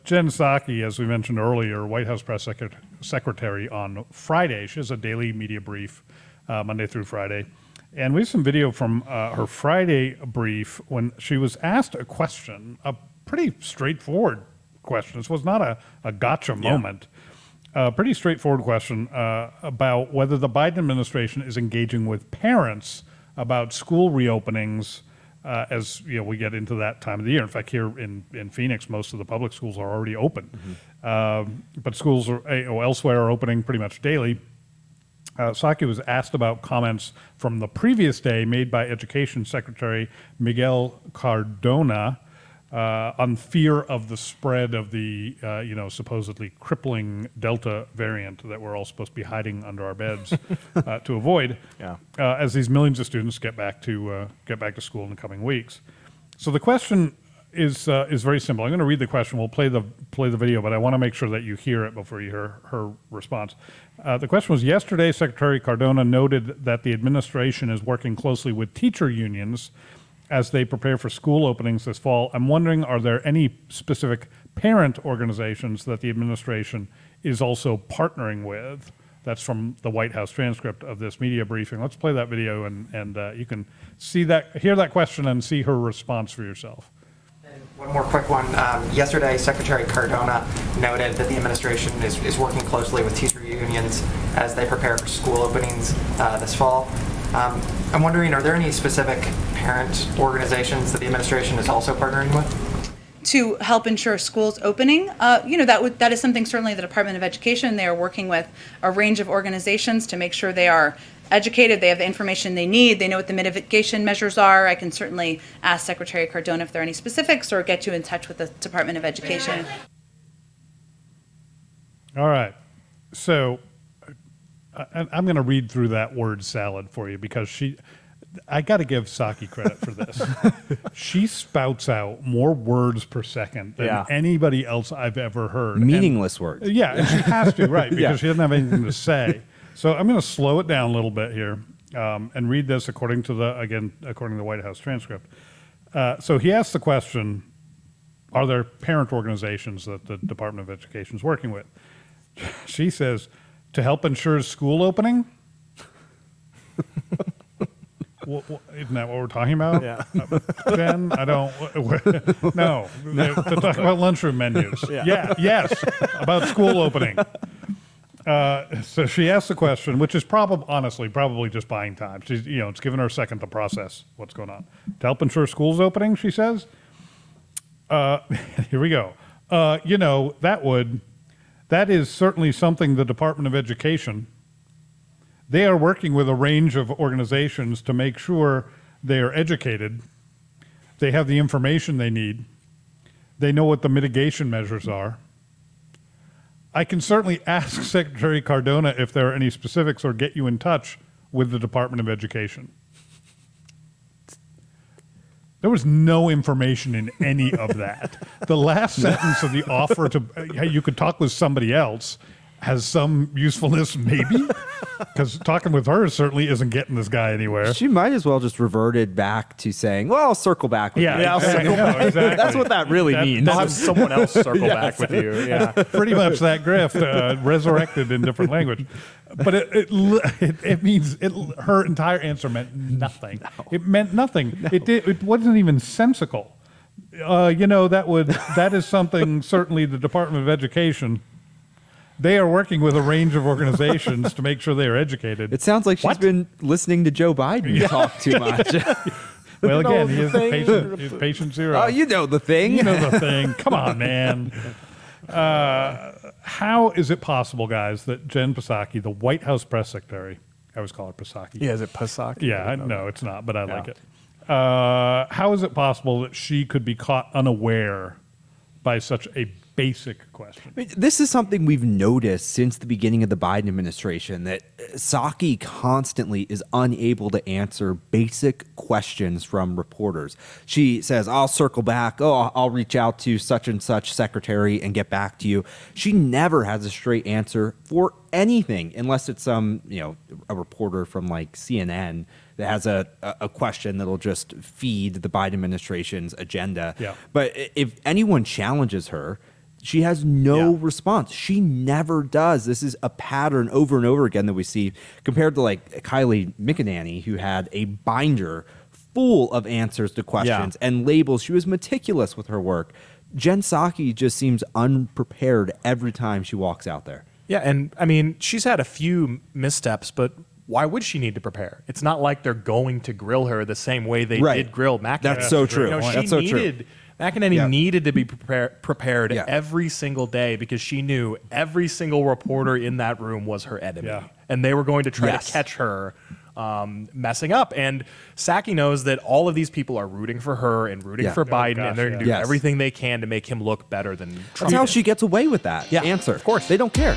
Jen Psaki, as we mentioned earlier, White House press secretary on Friday. She has a daily media brief, Monday through Friday. And we have some video from her Friday brief when she was asked a question, a pretty straightforward question. This was not a gotcha moment. A pretty straightforward question about whether the Biden administration is engaging with parents about school reopenings as we get into that time of the year. In fact, here in Phoenix, most of the public schools are already open. But schools elsewhere are opening pretty much daily. Psaki was asked about comments from the previous day made by Education Secretary Miguel Cardona on fear of the spread of the supposedly crippling Delta variant that we're all supposed to be hiding under our beds to avoid as these millions of students get back to school in the coming weeks. So the question is very simple. I'm going to read the question. We'll play the video, but I want to make sure that you hear it before you hear her response. The question was, yesterday, Secretary Cardona noted that the administration is working closely with teacher unions as they prepare for school openings this fall. I'm wondering, are there any specific parent organizations that the administration is also partnering with? That's from the White House transcript of this media briefing. Let's play that video, and you can hear that question and see her response for yourself. One more quick one. Yesterday, Secretary Cardona noted that the administration is working closely with teacher unions as they prepare for school openings this fall. I'm wondering, are there any specific parent organizations that the administration is also partnering with? To help ensure schools opening, that is something certainly the Department of Education. They are working with a range of organizations to make sure they are educated, they have the information they need, they know what the mitigation measures are. I can certainly ask Secretary Cardona if there are any specifics or get you in touch with the Department of Education. All right. So I'm going to read through that word salad for you because I got to give Psaki credit for this. She spouts out more words per second than anybody else I've ever heard. Meaningless words. Yeah, and she has to, right, because she doesn't have anything to say. So I'm going to slow it down a little bit here and read this according to the White House transcript. So he asked the question, are there parent organizations that the Department of Education is working with? She says, to help ensure school opening? Isn't that what we're talking about? Yeah. Jen, I don't. No. To talk about lunchroom menus. Yes, about school opening. So she asked the question, which is probably just buying time. She's, it's given her a second to process what's going on. To help ensure school's opening, she says. Here we go. That is certainly something the Department of Education. They are working with a range of organizations to make sure they are educated. They have the information they need. They know what the mitigation measures are. I can certainly ask Secretary Cardona if there are any specifics or get you in touch with the Department of Education. There was no information in any of that. The last sentence of the offer you could talk with somebody else has some usefulness, maybe, because talking with her certainly isn't getting this guy anywhere. She might as well just reverted back to saying, well, I'll circle back with you. I'll circle back. Exactly. That's what that really means. I'll have someone else circle back with you. Yeah. Pretty much that grift resurrected in different language. But it means her entire answer meant nothing. No. It meant nothing. It wasn't even sensical. That is something certainly the Department of Education. They are working with a range of organizations to make sure they are educated. It sounds like she's been listening to Joe Biden talk too much. Well, again, he is patient zero. Oh, you know the thing. You know the thing. Come on, man. How is it possible, guys, that Jen Psaki, the White House press secretary, I always call her Psaki. Yeah, is it Psaki? Yeah, no, it's not, but I like it. How is it possible that she could be caught unaware by such a basic question? I mean, this is something we've noticed since the beginning of the Biden administration, that Psaki constantly is unable to answer basic questions from reporters. She says, I'll circle back. Oh, I'll reach out to such and such secretary and get back to you. She never has a straight answer for anything unless it's a reporter from like CNN that has a question that'll just feed the Biden administration's agenda. Yeah. But if anyone challenges her, She has no Yeah. response. She never does. This is a pattern over and over again that we see compared to like Kylie McEnany, who had a binder full of answers to questions and labels. She was meticulous with her work. Jen Psaki just seems unprepared every time she walks out there. Yeah, and I mean, she's had a few missteps, but why would she need to prepare? It's not like they're going to grill her the same way they Right. did grill McEnany. That's so true. You know, she That's so true. needed McEnany needed to be prepared Yeah. every single day because she knew every single reporter in that room was her enemy, and they were going to try Yes. to catch her messing up. And Psaki knows that all of these people are rooting for her and rooting for Biden, and they're going to do Yes. everything they can to make him look better than Trump. That's how she gets away with that answer. Of course. They don't care.